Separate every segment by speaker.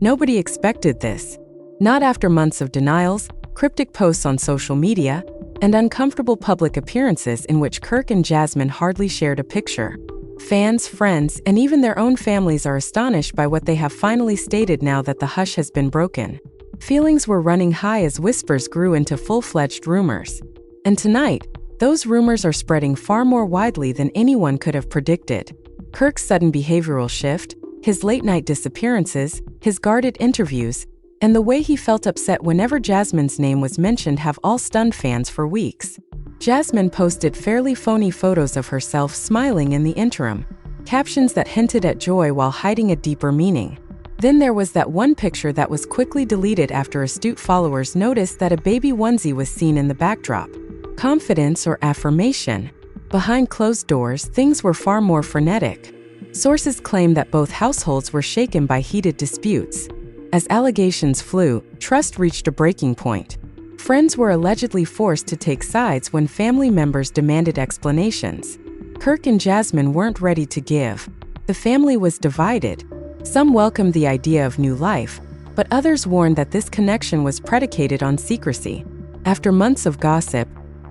Speaker 1: Nobody expected this. Not after months of denials, cryptic posts on social media, and uncomfortable public appearances in which Kirk and Jasmine hardly shared a picture. Fans, friends, and even their own families are astonished by what they have finally stated now that the hush has been broken. Feelings were running high as whispers grew into full-fledged rumors. And tonight, those rumors are spreading far more widely than anyone could have predicted. Kirk's sudden behavioral shift, his late-night disappearances, his guarded interviews, and the way he felt upset whenever Jasmine's name was mentioned have all stunned fans for weeks. Jasmine posted fairly phony photos of herself smiling in the interim, captions that hinted at joy while hiding a deeper meaning. Then there was that one picture that was quickly deleted after astute followers noticed that a baby onesie was seen in the backdrop. Confidence or affirmation? Behind closed doors, things were far more frenetic. Sources claim that both households were shaken by heated disputes. As allegations flew, trust reached a breaking point. Friends were allegedly forced to take sides when family members demanded explanations. Kirk and Jasmine weren't ready to give. The family was divided. Some welcomed the idea of new life, but others warned that this connection was predicated on secrecy. After months of gossip,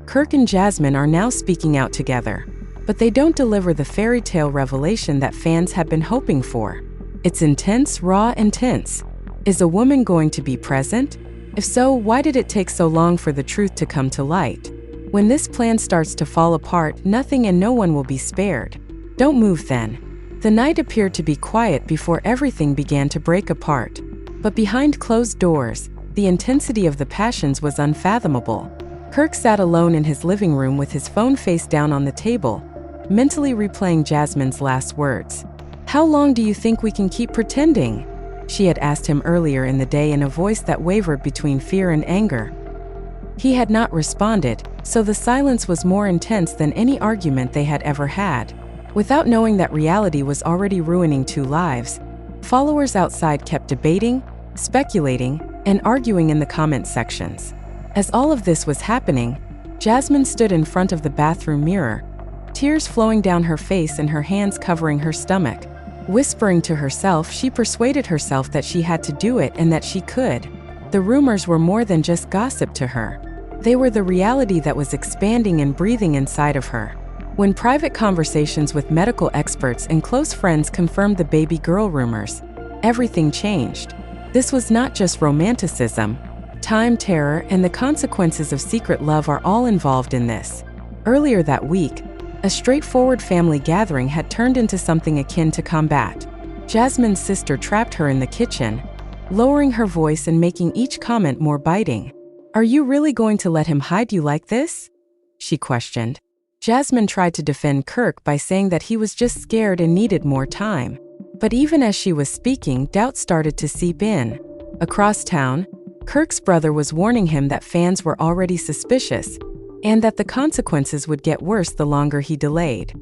Speaker 1: Kirk and Jasmine are now speaking out together. But they don't deliver the fairy tale revelation that fans have been hoping for. It's intense, raw, and tense. Is a woman going to be present? If so, why did it take so long for the truth to come to light? When this plan starts to fall apart, nothing and no one will be spared. Don't move then. The night appeared to be quiet before everything began to break apart. But behind closed doors, the intensity of the passions was unfathomable. Kirk sat alone in his living room with his phone face down on the table, mentally replaying Jasmine's last words. "How long do you think we can keep pretending?" she had asked him earlier in the day in a voice that wavered between fear and anger. He had not responded, so the silence was more intense than any argument they had ever had. Without knowing that reality was already ruining two lives, followers outside kept debating, speculating, and arguing in the comment sections. As all of this was happening, Jasmine stood in front of the bathroom mirror, tears flowing down her face and her hands covering her stomach. Whispering to herself, she persuaded herself that she had to do it and that she could. The rumors were more than just gossip to her. They were the reality that was expanding and breathing inside of her. When private conversations with medical experts and close friends confirmed the baby girl rumors, everything changed. This was not just romanticism. Time, terror, and the consequences of secret love are all involved in this. Earlier that week, a straightforward family gathering had turned into something akin to combat. Jasmine's sister trapped her in the kitchen, lowering her voice and making each comment more biting. "Are you really going to let him hide you like this?" she questioned. Jasmine tried to defend Kirk by saying that he was just scared and needed more time. But even as she was speaking, doubt started to seep in. Across town, Kirk's brother was warning him that fans were already suspicious, and that the consequences would get worse the longer he delayed.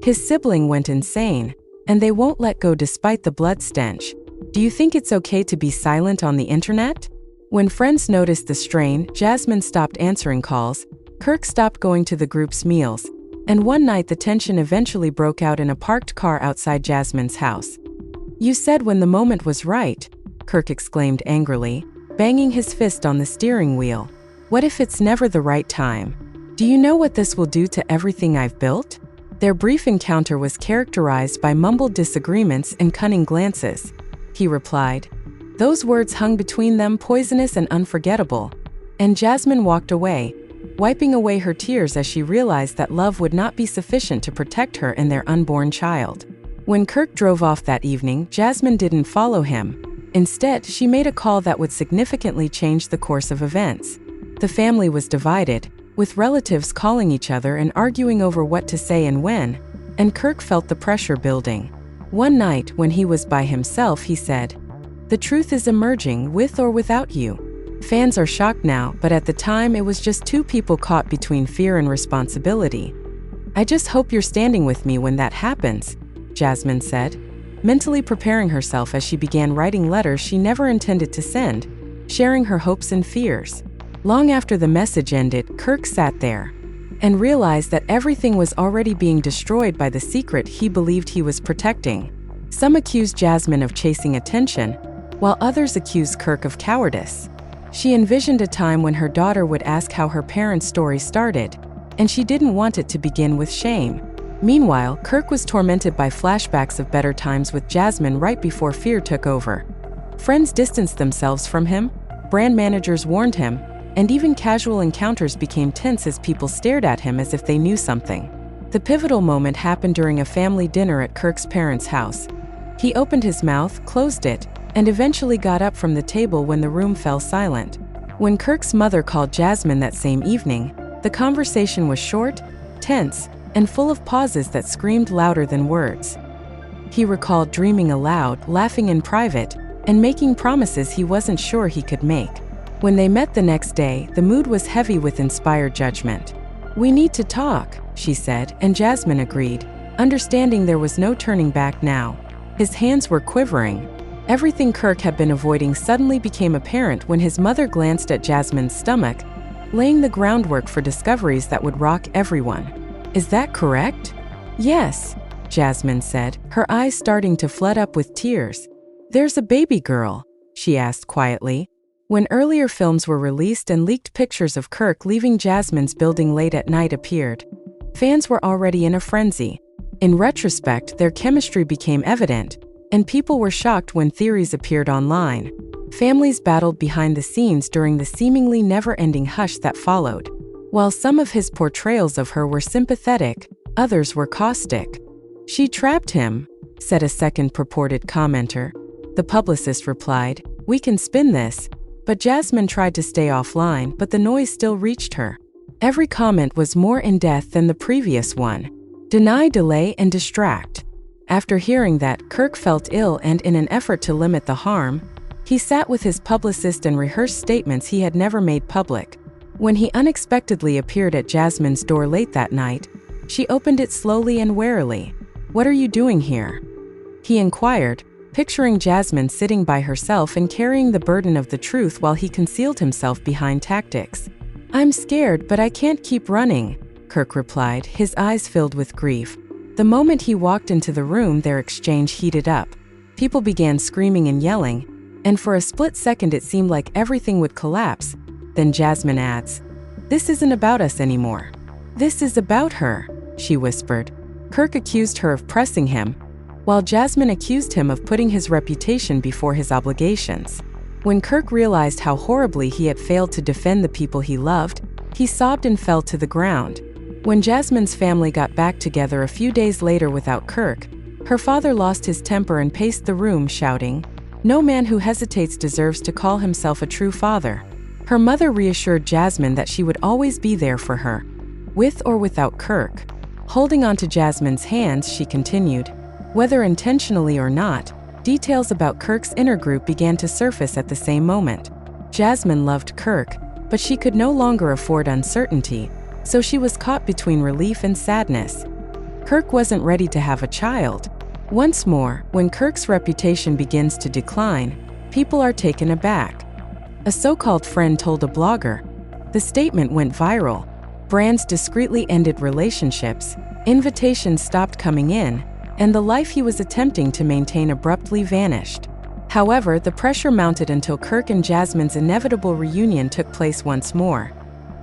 Speaker 1: His sibling went insane, and they won't let go despite the blood stench. "Do you think it's okay to be silent on the internet?" When friends noticed the strain, Jasmine stopped answering calls, Kirk stopped going to the group's meals, and one night the tension eventually broke out in a parked car outside Jasmine's house. "You said when the moment was right," Kirk exclaimed angrily, banging his fist on the steering wheel. "What if it's never the right time? Do you know what this will do to everything I've built?" Their brief encounter was characterized by mumbled disagreements and cunning glances. He replied. Those words hung between them, poisonous and unforgettable. And Jasmine walked away, wiping away her tears as she realized that love would not be sufficient to protect her and their unborn child. When Kirk drove off that evening, Jasmine didn't follow him. Instead, she made a call that would significantly change the course of events. The family was divided, with relatives calling each other and arguing over what to say and when, and Kirk felt the pressure building. One night, when he was by himself, he said, "The truth is emerging, with or without you." Fans are shocked now, but at the time it was just two people caught between fear and responsibility. "I just hope you're standing with me when that happens," Jasmine said, mentally preparing herself as she began writing letters she never intended to send, sharing her hopes and fears. Long after the message ended, Kirk sat there and realized that everything was already being destroyed by the secret he believed he was protecting. Some accused Jasmine of chasing attention, while others accused Kirk of cowardice. She envisioned a time when her daughter would ask how her parents' story started, and she didn't want it to begin with shame. Meanwhile, Kirk was tormented by flashbacks of better times with Jasmine right before fear took over. Friends distanced themselves from him, brand managers warned him, and even casual encounters became tense as people stared at him as if they knew something. The pivotal moment happened during a family dinner at Kirk's parents' house. He opened his mouth, closed it, and eventually got up from the table when the room fell silent. When Kirk's mother called Jasmine that same evening, the conversation was short, tense, and full of pauses that screamed louder than words. He recalled dreaming aloud, laughing in private, and making promises he wasn't sure he could make. When they met the next day, the mood was heavy with inspired judgment. "We need to talk," she said, and Jasmine agreed, understanding there was no turning back now. His hands were quivering. Everything Kirk had been avoiding suddenly became apparent when his mother glanced at Jasmine's stomach, laying the groundwork for discoveries that would rock everyone. "Is that correct?" "Yes," Jasmine said, her eyes starting to flood up with tears. "There's a baby girl," she asked quietly. When earlier films were released and leaked pictures of Kirk leaving Jasmine's building late at night appeared, fans were already in a frenzy. In retrospect, their chemistry became evident, and people were shocked when theories appeared online. Families battled behind the scenes during the seemingly never-ending hush that followed. While some of his portrayals of her were sympathetic, others were caustic. "She trapped him," said a second purported commenter. The publicist replied, "We can spin this," but Jasmine tried to stay offline, but the noise still reached her. Every comment was more in-depth than the previous one. Deny, delay, and distract. After hearing that, Kirk felt ill, and in an effort to limit the harm, he sat with his publicist and rehearsed statements he had never made public. When he unexpectedly appeared at Jasmine's door late that night, she opened it slowly and warily. "What are you doing here?" he inquired, picturing Jasmine sitting by herself and carrying the burden of the truth while he concealed himself behind tactics. "I'm scared, but I can't keep running," Kirk replied, his eyes filled with grief. The moment he walked into the room, their exchange heated up. People began screaming and yelling, and for a split second it seemed like everything would collapse. Then Jasmine adds, "This isn't about us anymore. This is about her," she whispered. Kirk accused her of pressing him, while Jasmine accused him of putting his reputation before his obligations. When Kirk realized how horribly he had failed to defend the people he loved, he sobbed and fell to the ground. When Jasmine's family got back together a few days later without Kirk, her father lost his temper and paced the room, shouting, "No man who hesitates deserves to call himself a true father." Her mother reassured Jasmine that she would always be there for her, with or without Kirk. Holding onto Jasmine's hands, she continued, "Whether intentionally or not, details about Kirk's inner group began to surface at the same moment. Jasmine loved Kirk, but she could no longer afford uncertainty, so she was caught between relief and sadness. Kirk wasn't ready to have a child. Once more, when Kirk's reputation begins to decline, people are taken aback. A so-called friend told a blogger. The statement went viral. Brands discreetly ended relationships, invitations stopped coming in, and the life he was attempting to maintain abruptly vanished. However, the pressure mounted until Kirk and Jasmine's inevitable reunion took place once more.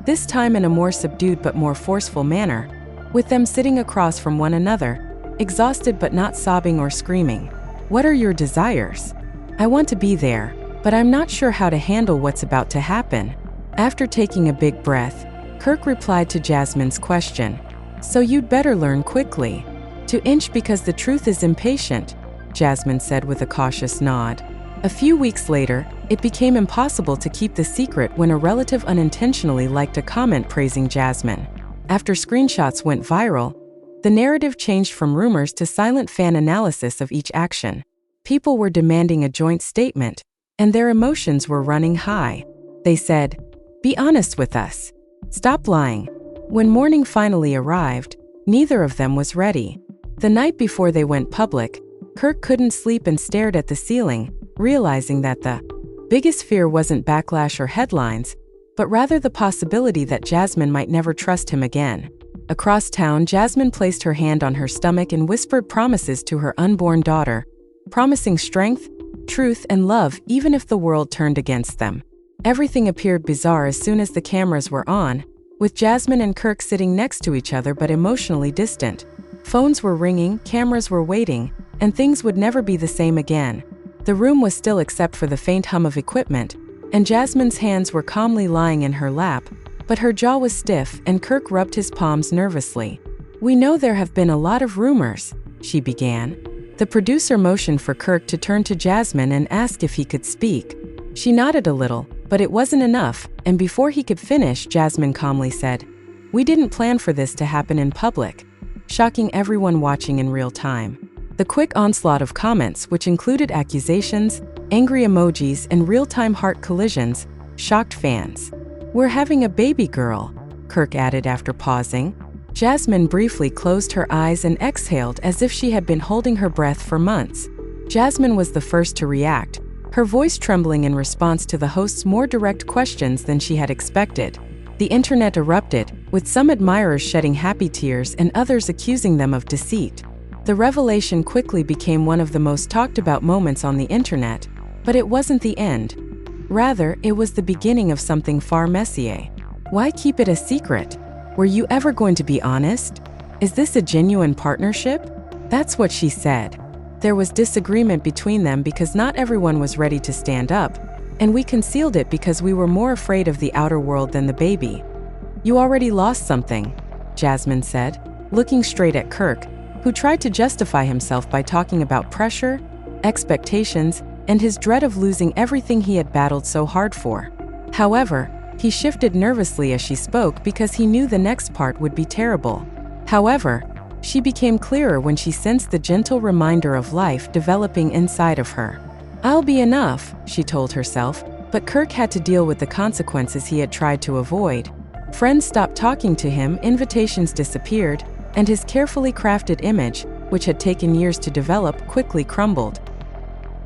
Speaker 1: This time in a more subdued but more forceful manner, with them sitting across from one another, exhausted but not sobbing or screaming. "What are your desires? I want to be there, but I'm not sure how to handle what's about to happen." After taking a big breath, Kirk replied to Jasmine's question, "So you'd better learn quickly to inch because the truth is impatient," Jasmine said with a cautious nod. A few weeks later, it became impossible to keep the secret when a relative unintentionally liked a comment praising Jasmine. After screenshots went viral, the narrative changed from rumors to silent fan analysis of each action. People were demanding a joint statement, and their emotions were running high. They said, "Be honest with us. Stop lying." When morning finally arrived, neither of them was ready. The night before they went public, Kirk couldn't sleep and stared at the ceiling, realizing that the biggest fear wasn't backlash or headlines, but rather the possibility that Jasmine might never trust him again. Across town, Jasmine placed her hand on her stomach and whispered promises to her unborn daughter, promising strength, truth, and love, even if the world turned against them. Everything appeared bizarre as soon as the cameras were on, with Jasmine and Kirk sitting next to each other but emotionally distant. Phones were ringing, cameras were waiting, and things would never be the same again. The room was still except for the faint hum of equipment, and Jasmine's hands were calmly lying in her lap, but her jaw was stiff and Kirk rubbed his palms nervously. "We know there have been a lot of rumors," she began. The producer motioned for Kirk to turn to Jasmine and ask if he could speak. She nodded a little, but it wasn't enough, and before he could finish, Jasmine calmly said, "We didn't plan for this to happen in public," shocking everyone watching in real time. The quick onslaught of comments, which included accusations, angry emojis, and real-time heart collisions, shocked fans. "We're having a baby girl," Kirk added after pausing. Jasmine briefly closed her eyes and exhaled as if she had been holding her breath for months. Jasmine was the first to react, her voice trembling in response to the host's more direct questions than she had expected. The internet erupted, with some admirers shedding happy tears and others accusing them of deceit. The revelation quickly became one of the most talked about moments on the internet, but it wasn't the end. Rather, it was the beginning of something far messier. Why keep it a secret? Were you ever going to be honest? Is this a genuine partnership? That's what she said. There was disagreement between them because not everyone was ready to stand up, and we concealed it because we were more afraid of the outer world than the baby. "You already lost something," Jasmine said, looking straight at Kirk, who tried to justify himself by talking about pressure, expectations, and his dread of losing everything he had battled so hard for. However, he shifted nervously as she spoke because he knew the next part would be terrible. However, she became clearer when she sensed the gentle reminder of life developing inside of her. "I'll be enough," she told herself, but Kirk had to deal with the consequences he had tried to avoid. Friends stopped talking to him, invitations disappeared, and his carefully crafted image, which had taken years to develop, quickly crumbled.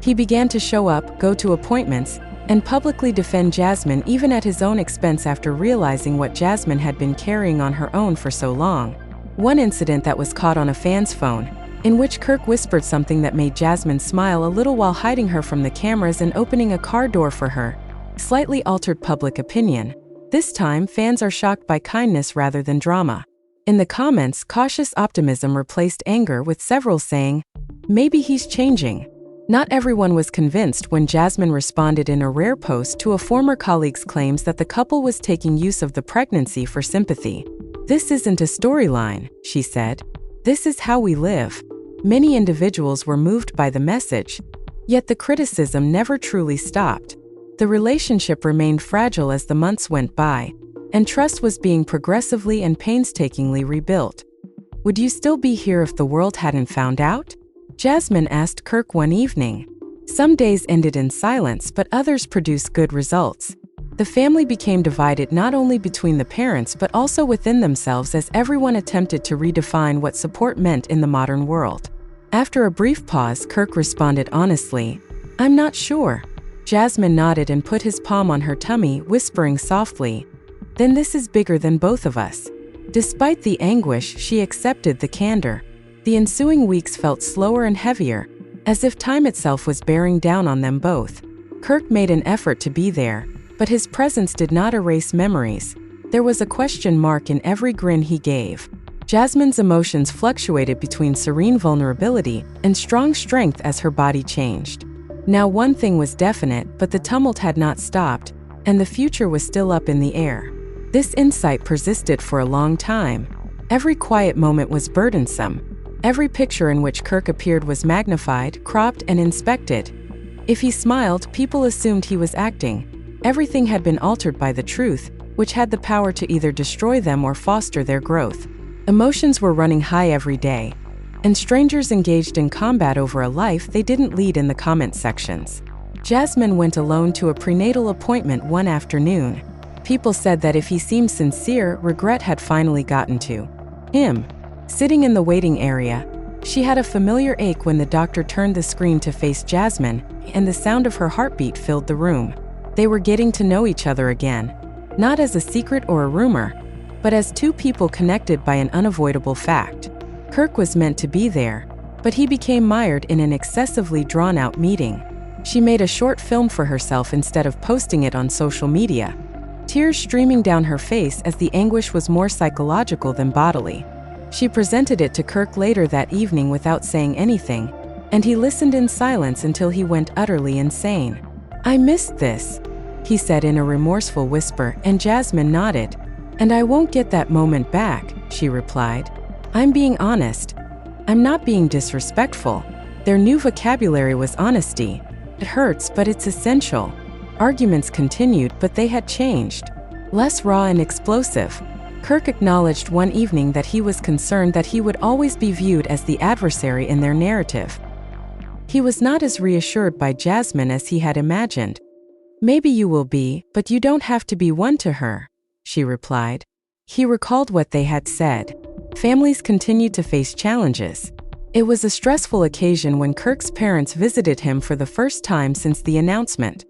Speaker 1: He began to show up, go to appointments, and publicly defend Jasmine even at his own expense after realizing what Jasmine had been carrying on her own for so long. One incident that was caught on a fan's phone, in which Kirk whispered something that made Jasmine smile a little while hiding her from the cameras and opening a car door for her, slightly altered public opinion. This time, fans are shocked by kindness rather than drama. In the comments, cautious optimism replaced anger, with several saying, "Maybe he's changing." Not everyone was convinced when Jasmine responded in a rare post to a former colleague's claims that the couple was taking use of the pregnancy for sympathy. "This isn't a storyline," she said. "This is how we live." Many individuals were moved by the message, yet the criticism never truly stopped. The relationship remained fragile as the months went by, and trust was being progressively and painstakingly rebuilt. "Would you still be here if the world hadn't found out?" Jasmine asked Kirk one evening. Some days ended in silence, but others produced good results. The family became divided not only between the parents but also within themselves as everyone attempted to redefine what support meant in the modern world. After a brief pause, Kirk responded honestly, "I'm not sure." Jasmine nodded and put his palm on her tummy, whispering softly, "Then this is bigger than both of us." Despite the anguish, she accepted the candor. The ensuing weeks felt slower and heavier, as if time itself was bearing down on them both. Kirk made an effort to be there, but his presence did not erase memories. There was a question mark in every grin he gave. Jasmine's emotions fluctuated between serene vulnerability and strong strength as her body changed. Now one thing was definite, but the tumult had not stopped, and the future was still up in the air. This insight persisted for a long time. Every quiet moment was burdensome. Every picture in which Kirk appeared was magnified, cropped, and inspected. If he smiled, people assumed he was acting. Everything had been altered by the truth, which had the power to either destroy them or foster their growth. Emotions were running high every day, and strangers engaged in combat over a life they didn't lead in the comment sections. Jasmine went alone to a prenatal appointment one afternoon. People said that if he seemed sincere, regret had finally gotten to him. Sitting in the waiting area, she had a familiar ache when the doctor turned the screen to face Jasmine, and the sound of her heartbeat filled the room. They were getting to know each other again, not as a secret or a rumor, but as two people connected by an unavoidable fact. Kirk was meant to be there, but he became mired in an excessively drawn-out meeting. She made a short film for herself instead of posting it on social media, tears streaming down her face as the anguish was more psychological than bodily. She presented it to Kirk later that evening without saying anything, and he listened in silence until he went utterly insane. "I missed this," he said in a remorseful whisper, and Jasmine nodded. "And I won't get that moment back," she replied. "I'm being honest. I'm not being disrespectful." Their new vocabulary was honesty. It hurts, but it's essential. Arguments continued, but they had changed. Less raw and explosive. Kirk acknowledged one evening that he was concerned that he would always be viewed as the adversary in their narrative. He was not as reassured by Jasmine as he had imagined. "Maybe you will be, but you don't have to be one to her," she replied. He recalled what they had said. Families continued to face challenges. It was a stressful occasion when Kirk's parents visited him for the first time since the announcement.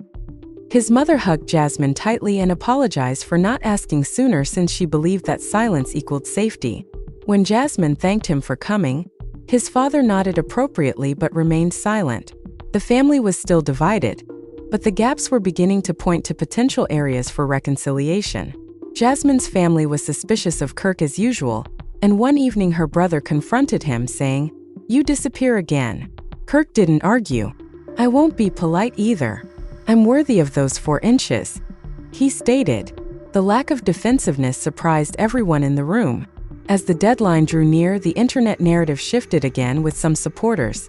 Speaker 1: His mother hugged Jasmine tightly and apologized for not asking sooner since she believed that silence equaled safety. When Jasmine thanked him for coming, his father nodded appropriately but remained silent. The family was still divided, but the gaps were beginning to point to potential areas for reconciliation. Jasmine's family was suspicious of Kirk as usual, and one evening her brother confronted him, saying, "You disappear again." Kirk didn't argue. "I won't be polite either. I'm worthy of those 4 inches," he stated. The lack of defensiveness surprised everyone in the room. As the deadline drew near, the internet narrative shifted again, with some supporters